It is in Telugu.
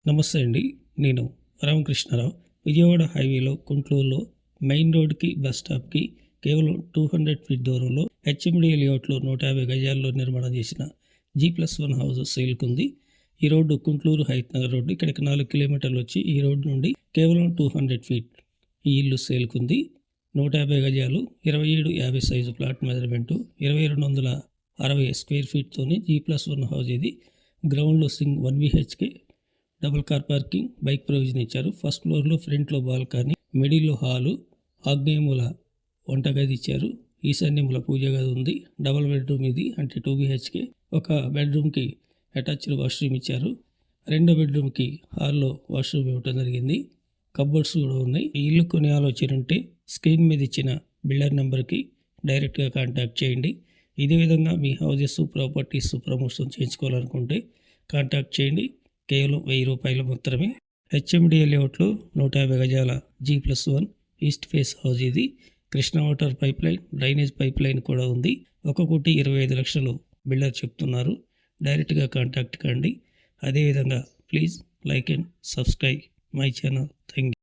నమస్తే అండి. నేను రామకృష్ణారావు. విజయవాడ హైవేలో కుంట్లూరులో మెయిన్ రోడ్కి బస్ స్టాప్కి కేవలం 200 ఫీట్ దూరంలో హెచ్ఎండి లేఅవుట్లో 150 గజాల్లో నిర్మాణం చేసిన G+1 హౌస్ సేల్కుంది. ఈ రోడ్డు కుంట్లూరు హైత్ నగర్ రోడ్డు. ఇక్కడికి 4 కిలోమీటర్లు వచ్చి ఈ రోడ్డు నుండి కేవలం 200 ఫీట్ ఈ ఇల్లు సేల్కుంది. 150 గజాలు, 27:50 సైజు ప్లాట్ మెజర్మెంటు, 2260 స్క్వేర్ ఫీట్తోని G+1 హౌస్ ఇది. గ్రౌండ్లో 1 BHK, double car parking, bike provision ఇచ్చారు. ఫస్ట్ ఫ్లోర్లో ఫ్రంట్లో బాల్కనీ, మిడిల్లో హాలు, ఆగ్నేయముల వంటగది ఇచ్చారు. ఈశాన్యముల పూజ గది ఉంది. డబుల్ బెడ్రూమ్ ఇది, అంటే 2 BHK. ఒక బెడ్రూమ్కి అటాచ్డ్ వాష్రూమ్ ఇచ్చారు. రెండో బెడ్రూమ్కి హాల్లో వాష్రూమ్ ఇవ్వటం జరిగింది. కబోర్డ్స్ కూడా ఉన్నాయి. ఈ ఇల్లు కొనే ఆలోచన ఉంటే స్క్రీన్ మీద ఇచ్చిన బిల్డర్ నెంబర్కి డైరెక్ట్గా కాంటాక్ట్ చేయండి. ఇదే విధంగా మీ హౌజెస్, ప్రాపర్టీస్ ప్రమోషన్ చేయించుకోవాలనుకుంటే కాంటాక్ట్ చేయండి. కేవలం 1000 రూపాయలు మాత్రమే. హెచ్ఎండి లేఅవుట్లో 150 గజాల G+1 ఈస్ట్ ఫేస్ హౌస్ ఇది. Krishna water pipe line, drainage pipe line కూడా ఉంది. 1,25 లక్షలు బిల్డర్ చెప్తున్నారు. డైరెక్ట్గా కాంటాక్ట్ కండి. అదేవిధంగా please like and subscribe my channel. Thank you.